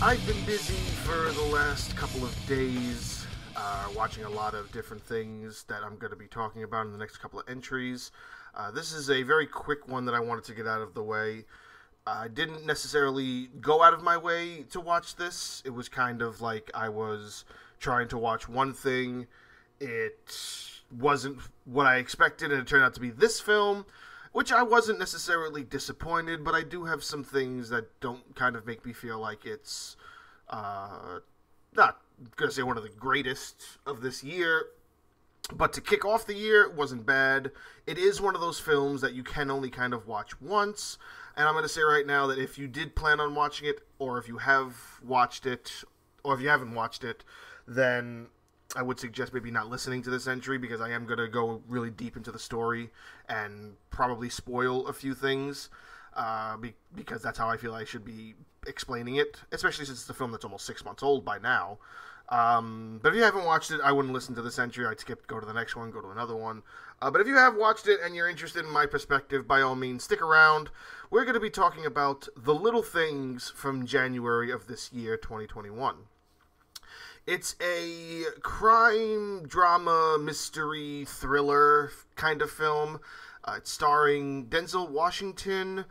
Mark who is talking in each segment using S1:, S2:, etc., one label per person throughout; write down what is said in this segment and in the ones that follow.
S1: I've been busy for the last couple of days, watching a lot of different things that I'm going to be talking about in the next couple of entries. This is a very quick one that I wanted to get out of the way. I didn't necessarily go out of my way to watch this. It was kind of like I was trying to watch one thing. It wasn't what I expected, and it turned out to be this film, which I wasn't necessarily disappointed, but I do have some things that don't kind of make me feel like it's not going to say one of the greatest of this year, but to kick off the year, it wasn't bad. It is one of those films that you can only kind of watch once, and I'm going to say right now that if you did plan on watching it, or if you have watched it, or if you haven't watched it, then I would suggest maybe not listening to this entry, because I am going to go really deep into the story and probably spoil a few things, because that's how I feel I should be explaining it, especially since it's a film that's almost 6 months old by now. But if you haven't watched it, I wouldn't listen to this entry. I'd skip, go to the next one, go to another one. But if you have watched it and you're interested in my perspective, by all means, stick around. We're going to be talking about The Little Things from January of this year, 2021. It's a crime, drama, mystery, thriller kind of film. It's starring Denzel Washington,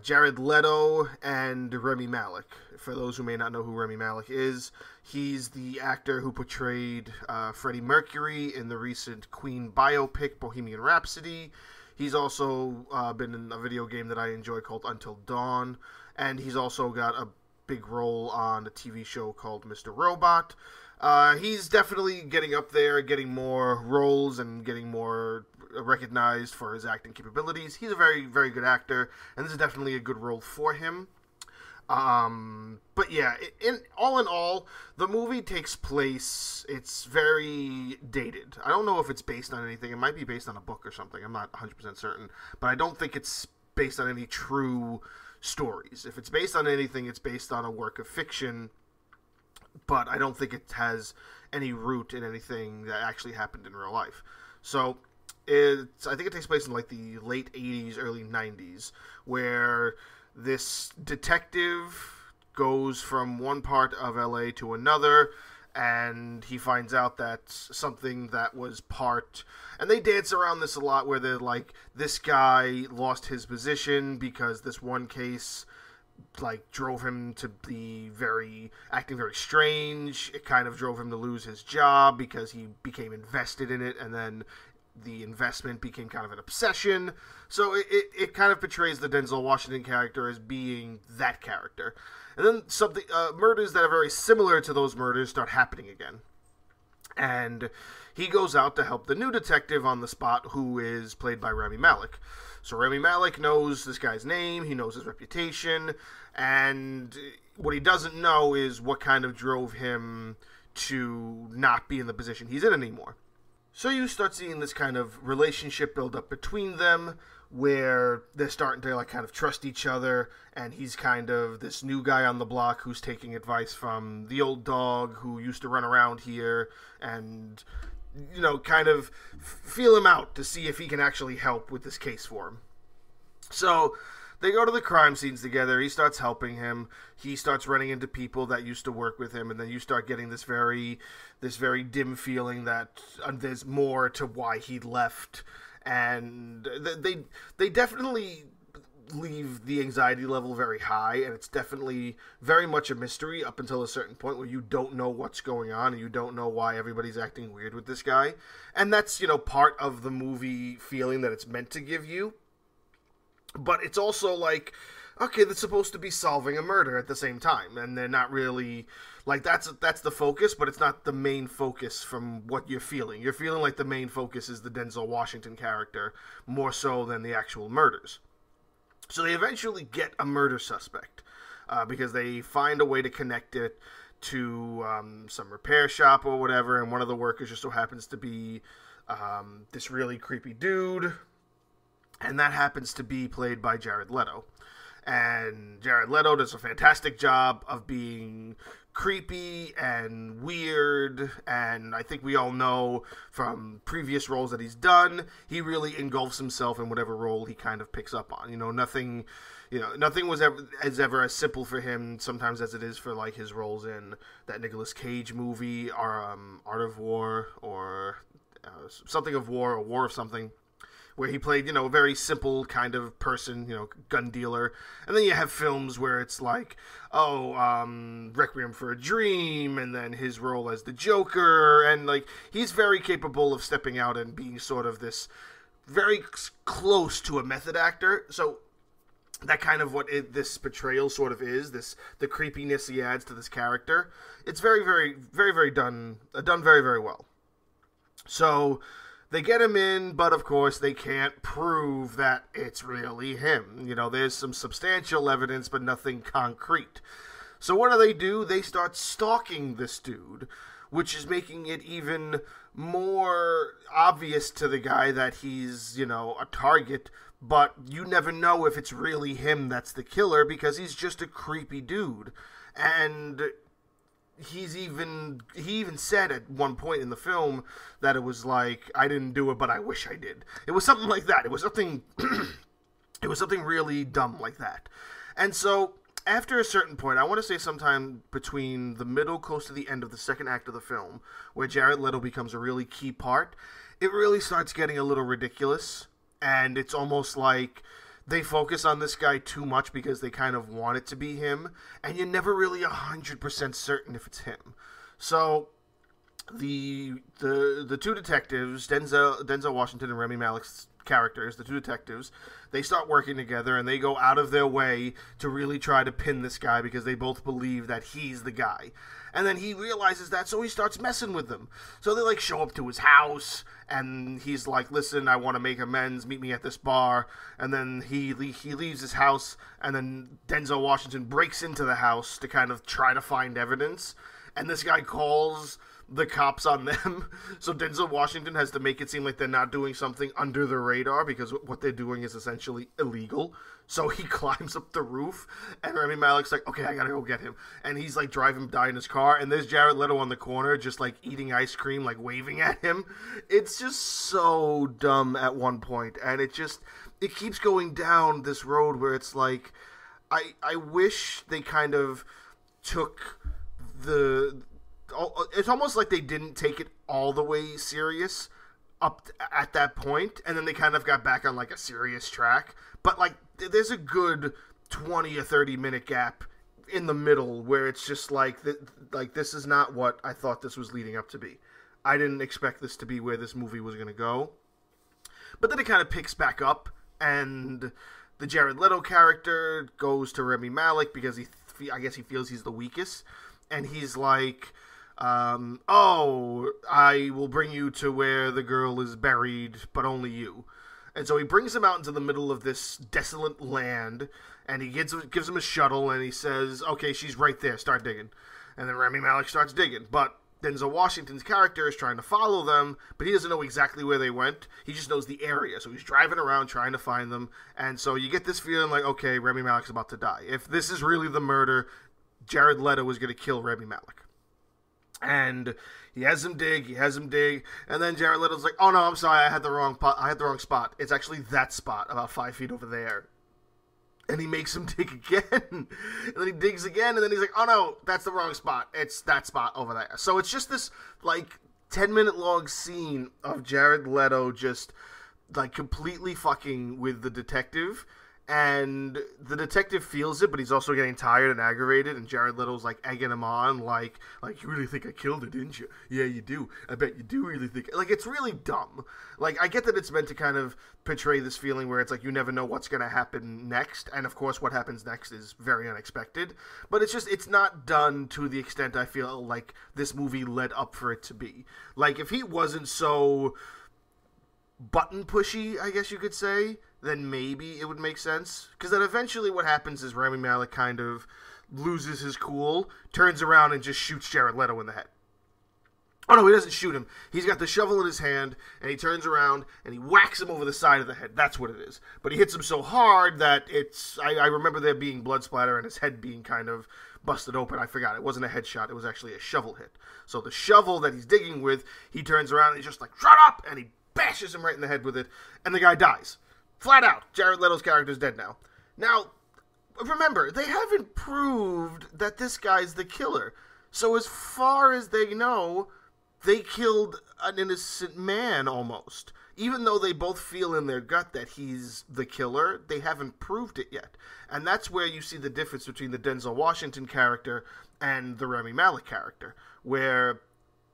S1: Jared Leto, and Rami Malek. For those who may not know who Rami Malek is, he's the actor who portrayed Freddie Mercury in the recent Queen biopic Bohemian Rhapsody. He's also been in a video game that I enjoy called Until Dawn, and he's also got a big role on a TV show called Mr. Robot. He's definitely getting up there, getting more roles and getting more recognized for his acting capabilities. He's a very, very good actor, and this is definitely a good role for him. But yeah, in all, the movie takes place, it's very dated. I don't know if it's based on anything. It might be based on a book or something. I'm not 100% certain. But I don't think it's based on any true stories. If it's based on anything, it's based on a work of fiction, but I don't think it has any root in anything that actually happened in real life. So I think it takes place in like the late 80s, early 90s, where this detective goes from one part of LA to another, and he finds out that something that was part, and they dance around this a lot, where they're like, this guy lost his position because this one case like drove him to be acting very strange. It kind of drove him to lose his job because he became invested in it, and then the investment became kind of an obsession. So it kind of portrays the Denzel Washington character as being that character. And then something murders that are very similar to those murders start happening again. And he goes out to help the new detective on the spot, who is played by Rami Malek. So Rami Malek knows this guy's name, he knows his reputation, and what he doesn't know is what kind of drove him to not be in the position he's in anymore. So you start seeing this kind of relationship build up between them, where they're starting to like kind of trust each other, and he's kind of this new guy on the block who's taking advice from the old dog who used to run around here, and kind of feel him out to see if he can actually help with this case for him. So they go to the crime scenes together. He starts helping him. He starts running into people that used to work with him, and then you start getting this very dim feeling that there's more to why he left. And they definitely leave the anxiety level very high, and it's definitely very much a mystery up until a certain point where you don't know what's going on and you don't know why everybody's acting weird with this guy. And that's, part of the movie feeling that it's meant to give you. But it's also like, okay, they're supposed to be solving a murder at the same time, and they're not really, like, that's the focus, but it's not the main focus from what you're feeling. You're feeling like the main focus is the Denzel Washington character, more so than the actual murders. So they eventually get a murder suspect, because they find a way to connect it to some repair shop or whatever, and one of the workers just so happens to be this really creepy dude, and that happens to be played by Jared Leto. And Jared Leto does a fantastic job of being creepy and weird, and I think we all know from previous roles that he's done, he really engulfs himself in whatever role he kind of picks up on. Nothing was ever as simple for him sometimes as it is for like his roles in that Nicolas Cage movie, or Art of War, or Something of War, or War of Something, where he played, a very simple kind of person, gun dealer. And then you have films where it's like, Requiem for a Dream, and then his role as the Joker, and like, he's very capable of stepping out and being sort of this very close to a method actor. So that kind of this portrayal sort of is, the creepiness he adds to this character. It's very, very, very, very done very, very well. So they get him in, but of course they can't prove that it's really him. There's some substantial evidence, but nothing concrete. So what do? They start stalking this dude, which is making it even more obvious to the guy that he's, a target, but you never know if it's really him that's the killer, because he's just a creepy dude. And he even said at one point in the film that it was like, I didn't do it, but I wish I did. It was something like that. It was something really dumb like that. And so after a certain point, I want to say sometime between the middle, close to the end of the second act of the film, where Jared Leto becomes a really key part, it really starts getting a little ridiculous. And it's almost like they focus on this guy too much because they kind of want it to be him, and you're never really 100% certain if it's him. So the two detectives, Denzel Washington and Rami Malek's characters, the two detectives, they start working together, and they go out of their way to really try to pin this guy because they both believe that he's the guy. And then he realizes that, so he starts messing with them. So they like show up to his house, and he's like, listen, I want to make amends, meet me at this bar. And then he leaves his house, and then Denzel Washington breaks into the house to kind of try to find evidence. And this guy calls the cops on them. So Denzel Washington has to make it seem like they're not doing something under the radar, because what they're doing is essentially illegal. So he climbs up the roof, and Rami Malek's like, okay, I gotta go get him. And he's like driving by in his car, and there's Jared Leto on the corner just like eating ice cream, like waving at him. It's just so dumb at one point, and it keeps going down this road where it's like, I wish they kind of took it's almost like they didn't take it all the way serious up at that point, and then they kind of got back on like a serious track. But like, there's a good 20 or 30 minute gap in the middle where it's just like this is not what I thought this was leading up to be. I didn't expect this to be where this movie was going to go. But then it kind of picks back up, and the Jared Leto character goes to Rami Malek because I guess he feels he's the weakest, and he's like, I will bring you to where the girl is buried, but only you. And so he brings him out into the middle of this desolate land, and he gives him a shuttle, and he says, okay, she's right there, start digging. And then Rami Malek starts digging, but Denzel Washington's character is trying to follow them, but he doesn't know exactly where they went. He just knows the area, so he's driving around trying to find them. And so you get this feeling like, okay, Rami Malek's about to die. If this is really the murder, Jared Leto is going to kill Rami Malek. And he has him dig, and then Jared Leto's like, oh no, I'm sorry, I had the wrong spot. It's actually that spot, about 5 feet over there. And he makes him dig again, and then he digs again, and then he's like, oh no, that's the wrong spot. It's that spot over there. So it's just this, like, 10-minute long scene of Jared Leto just, like, completely fucking with the detective. And the detective feels it, but he's also getting tired and aggravated, and Jared Leto's, like, egging him on, like, you really think I killed her, didn't you? Yeah, you do. I bet you do really think... Like, it's really dumb. Like, I get that it's meant to kind of portray this feeling where it's like you never know what's going to happen next, and of course what happens next is very unexpected, but it's not done to the extent I feel like this movie led up for it to be. Like, if he wasn't so button pushy, I guess you could say, then maybe it would make sense. Because then eventually what happens is Rami Malek kind of loses his cool, turns around and just shoots Jared Leto in the head. Oh no, he doesn't shoot him. He's got the shovel in his hand, and he turns around, and he whacks him over the side of the head. That's what it is. But he hits him so hard that I remember there being blood splatter and his head being kind of busted open. I forgot. It wasn't a headshot. It was actually a shovel hit. So the shovel that he's digging with, he turns around, and he's just like, shut up! And he bashes him right in the head with it, and the guy dies. Flat out. Jared Leto's character's dead now. Now, remember, they haven't proved that this guy's the killer. So as far as they know, they killed an innocent man, almost. Even though they both feel in their gut that he's the killer, they haven't proved it yet. And that's where you see the difference between the Denzel Washington character and the Rami Malek character, where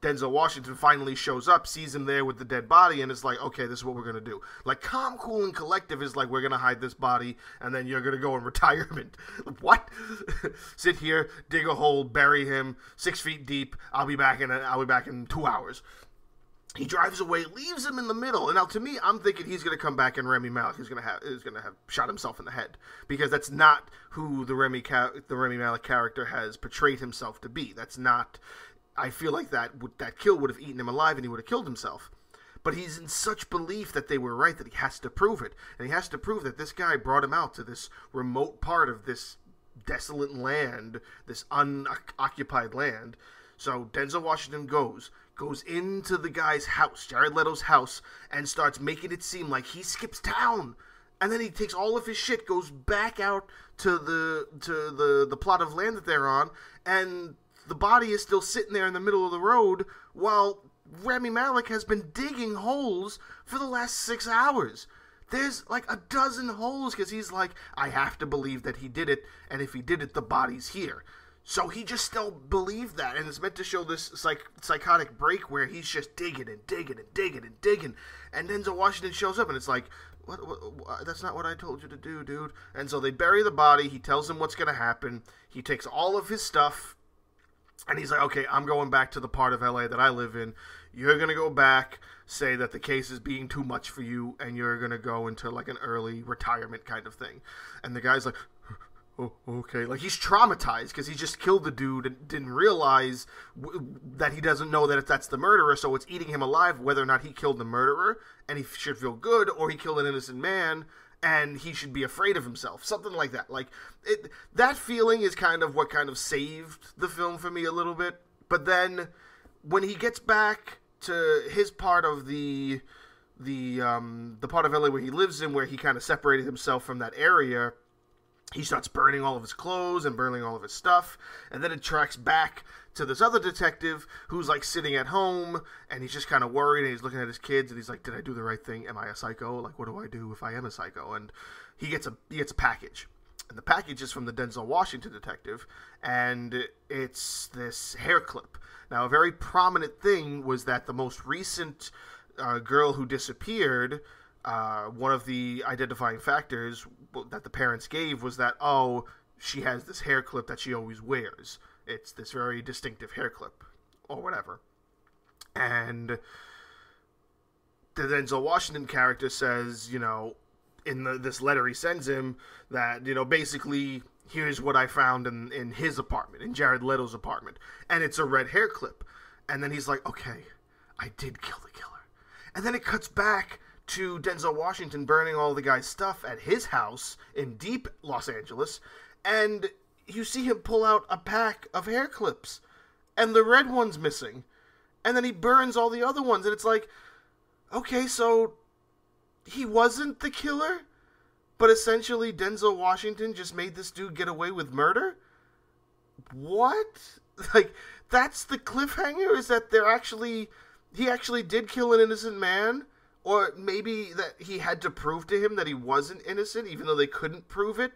S1: Denzel Washington finally shows up, sees him there with the dead body, and is like, okay, this is what we're going to do. Like, Calm, Cool, and Collective is like, we're going to hide this body, and then you're going to go in retirement. What? Sit here, dig a hole, bury him, 6 feet deep, I'll be back in 2 hours. He drives away, leaves him in the middle, and now to me, I'm thinking he's going to come back and Rami Malek is going to have shot himself in the head, because that's not who the Rami Malek character has portrayed himself to be. That's not. I feel like that kill would have eaten him alive and he would have killed himself. But he's in such belief that they were right that he has to prove it. And he has to prove that this guy brought him out to this remote part of this desolate land, this unoccupied land. So Denzel Washington goes into the guy's house, Jared Leto's house, and starts making it seem like he skips town. And then he takes all of his shit, goes back out to the plot of land that they're on, and the body is still sitting there in the middle of the road while Rami Malek has been digging holes for the last 6 hours. There's like a dozen holes because he's like, I have to believe that he did it, and if he did it, the body's here. So he just still believed that, and it's meant to show this psychotic break where he's just digging and digging and digging and digging, and Denzel Washington shows up, and it's like, what, that's not what I told you to do, dude. And so they bury the body, he tells him what's going to happen, he takes all of his stuff, and he's like, okay, I'm going back to the part of LA that I live in. You're going to go back, say that the case is being too much for you, and you're going to go into like an early retirement kind of thing. And the guy's like, oh, okay. Like, he's traumatized because he just killed the dude and didn't realize that he doesn't know that that's the murderer, so it's eating him alive whether or not he killed the murderer, and he should feel good, or he killed an innocent man, and he should be afraid of himself. Something like that. Like, that feeling is kind of what kind of saved the film for me a little bit. But then, when he gets back to his part of the part of LA where he lives in, where he kind of separated himself from that area, he starts burning all of his clothes and burning all of his stuff, and then it tracks back to this other detective who's like sitting at home, and he's just kind of worried, and he's looking at his kids, and he's like, did I do the right thing? Am I a psycho? Like, what do I do if I am a psycho? And he gets a package, and the package is from the Denzel Washington detective, and it's this hair clip. Now, a very prominent thing was that the most recent girl who disappeared, one of the identifying factors that the parents gave was that, oh, she has this hair clip that she always wears. It's this very distinctive hair clip, or whatever. And the Denzel Washington character says, you know, in this letter he sends him, that, you know, basically, here's what I found in his apartment, in Jared Leto's apartment. And it's a red hair clip. And then he's like, okay, I did kill the killer. And then it cuts back to Denzel Washington burning all the guy's stuff at his house in deep Los Angeles, and you see him pull out a pack of hair clips, and the red one's missing, and then he burns all the other ones, and it's like, okay, so he wasn't the killer, but essentially Denzel Washington just made this dude get away with murder? What? Like, that's the cliffhanger, is that he actually did kill an innocent man? Or maybe that he had to prove to him that he wasn't innocent, even though they couldn't prove it?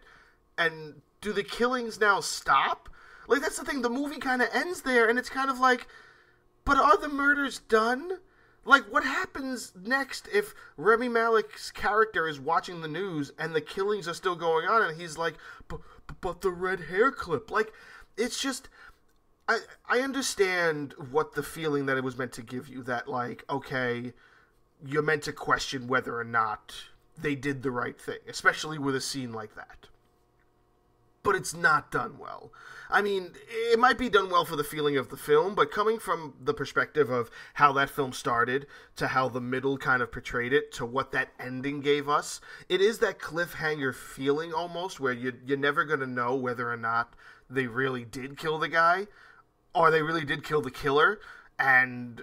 S1: And do the killings now stop? Like, that's the thing, the movie kind of ends there, and it's kind of like, but are the murders done? Like, what happens next if Rami Malek's character is watching the news, and the killings are still going on, and he's like, but the red hair clip? Like, it's just, I understand what the feeling that it was meant to give you, that, like, okay, you're meant to question whether or not they did the right thing, especially with a scene like that. but it's not done well. I mean, it might be done well for the feeling of the film, but coming from the perspective of how that film started, to how the middle kind of portrayed it, to what that ending gave us, it is that cliffhanger feeling almost, where you're never going to know whether or not they really did kill the guy, or they really did kill the killer, and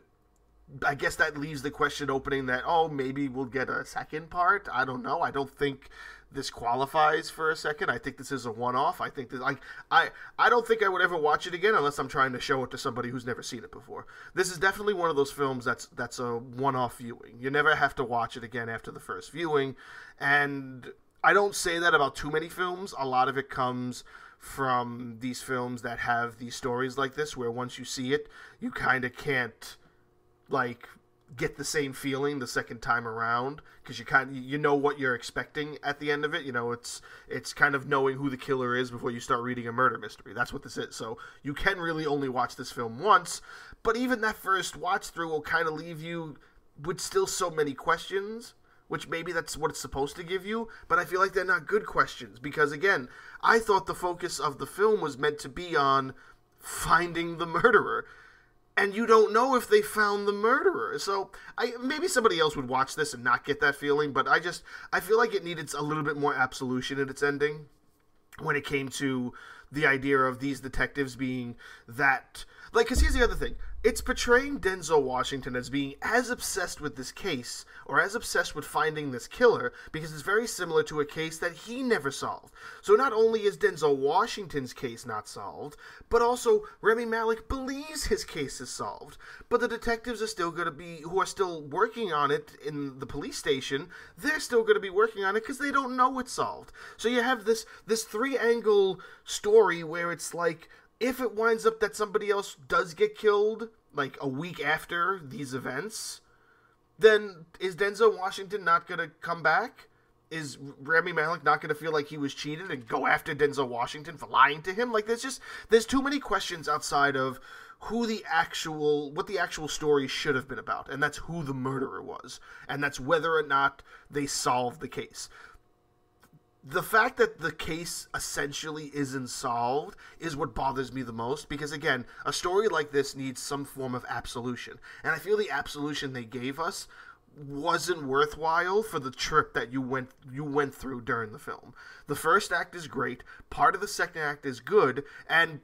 S1: I guess that leaves the question opening that, oh, maybe we'll get a second part. I don't know. I don't think this qualifies for a second. I think this is a one-off. I think that, like, I don't think I would ever watch it again unless I'm trying to show it to somebody who's never seen it before. This is definitely one of those films that's a one-off viewing. You never have to watch it again after the first viewing, and I don't say that about too many films. A lot of it comes from these films that have these stories like this, where once you see it, you kind of can't, like, get the same feeling the second time around, because you know what you're expecting at the end of it. You know, it's kind of knowing who the killer is before you start reading a murder mystery. That's what this is. So you can really only watch this film once, but even that first watch through will kind of leave you with still so many questions, which maybe that's what it's supposed to give you, but I feel like they're not good questions, because again, I thought the focus of the film was meant to be on finding the murderer, and you don't know if they found the murderer. So maybe somebody else would watch this and not get that feeling, but I feel like it needed a little bit more absolution in its ending when it came to the idea of these detectives being that, like, because here's the other thing. It's portraying Denzel Washington as being as obsessed with this case, or as obsessed with finding this killer, because it's very similar to a case that he never solved. So not only is Denzel Washington's case not solved, but also Rami Malek believes his case is solved. But the detectives are still going to be, who are still working on it in the police station, they're still going to be working on it because they don't know it's solved. So you have this three-angle story where it's like, if it winds up that somebody else does get killed, like a week after these events, then is Denzel Washington not going to come back? Is Rami Malek not going to feel like he was cheated and go after Denzel Washington for lying to him? Like, there's too many questions outside of what the actual story should have been about, and that's who the murderer was, and that's whether or not they solved the case. The fact that the case essentially isn't solved is what bothers me the most, because again, a story like this needs some form of absolution, and I feel the absolution they gave us wasn't worthwhile for the trip that you went through during the film. The first act is great, part of the second act is good, and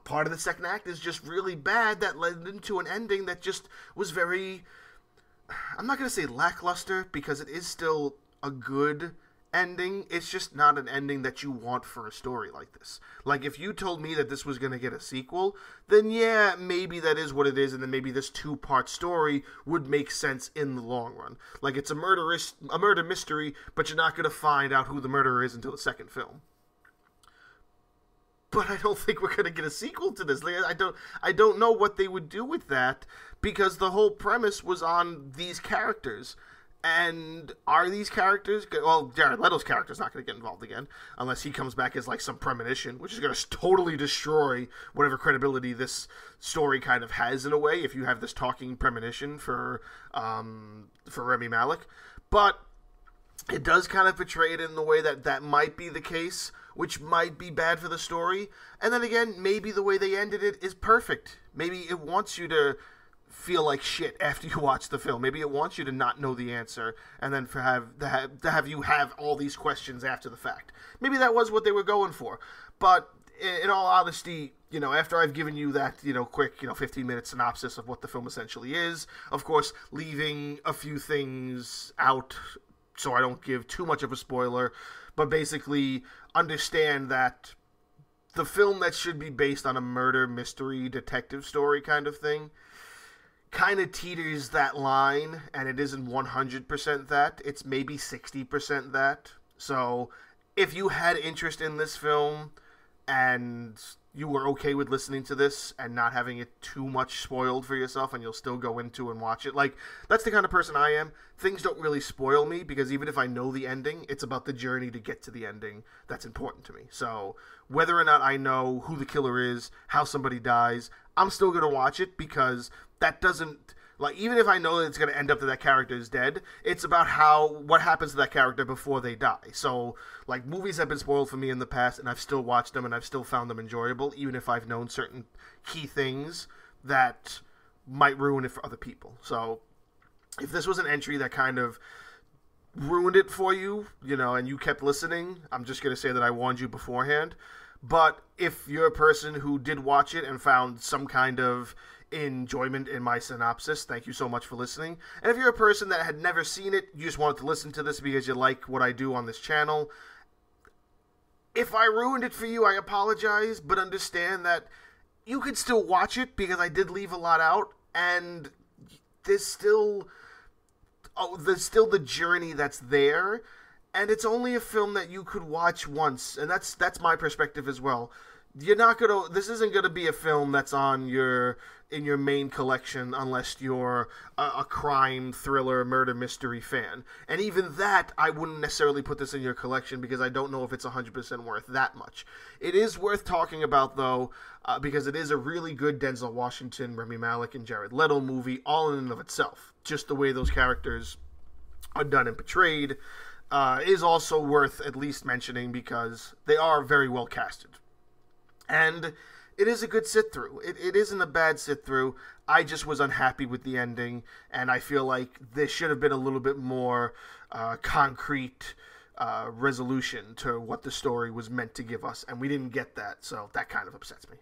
S1: part of the second act is just really bad that led into an ending that just was very, I'm not going to say lackluster, because it is still a good ending. It's just not an ending that you want for a story like this. Like, if you told me that this was going to get a sequel, then yeah, maybe that is what it is, and then maybe this two-part story would make sense in the long run. Like, it's a murder mystery, but you're not going to find out who the murderer is until the second film. But I don't think we're going to get a sequel to this. Like, I don't know what they would do with that, because the whole premise was on these characters. And are these characters... Well, Jared Leto's character's not going to get involved again, unless he comes back as, like, some premonition, which is going to totally destroy whatever credibility this story kind of has, in a way, if you have this talking premonition for Rami Malek. But it does kind of portray it in the way that might be the case, which might be bad for the story. And then again, maybe the way they ended it is perfect. Maybe it wants you to feel like shit after you watch the film. Maybe it wants you to not know the answer, and then to have you have all these questions after the fact. Maybe that was what they were going for. But in all honesty, you know, after I've given you that, you know, quick, 15-minute synopsis of what the film essentially is, of course, leaving a few things out so I don't give too much of a spoiler, but basically understand that the film that should be based on a murder mystery detective story kind of thing kind of teeters that line, and it isn't 100% that. It's maybe 60% that. So if you had interest in this film and you were okay with listening to this and not having it too much spoiled for yourself, and you'll still go into and watch it, like, that's the kind of person I am. Things don't really spoil me, because even if I know the ending, it's about the journey to get to the ending that's important to me. So whether or not I know who the killer is, how somebody dies, I'm still going to watch it, because that doesn't Like, even if I know that it's going to end up that character is dead, it's about what happens to that character before they die. So, like, movies have been spoiled for me in the past, and I've still watched them, and I've still found them enjoyable, even if I've known certain key things that might ruin it for other people. So, if this was an entry that kind of ruined it for you, and you kept listening, I'm just going to say that I warned you beforehand. But if you're a person who did watch it and found some kind of enjoyment in my synopsis, thank you so much for listening. And if you're a person that had never seen it, you just wanted to listen to this because you like what I do on this channel, if I ruined it for you, I apologize, but understand that you could still watch it because I did leave a lot out, and there's still the journey that's there, and it's only a film that you could watch once, and that's my perspective as well. This isn't gonna be a film that's in your main collection unless you're a crime, thriller, murder mystery fan. And even that, I wouldn't necessarily put this in your collection because I don't know if it's 100% worth that much. It is worth talking about, though, because it is a really good Denzel Washington, Rami Malek, and Jared Leto movie, all in and of itself. Just the way those characters are done and portrayed is also worth at least mentioning because they are very well casted. And it is a good sit-through. It isn't a bad sit-through. I just was unhappy with the ending, and I feel like there should have been a little bit more concrete resolution to what the story was meant to give us, and we didn't get that, so that kind of upsets me.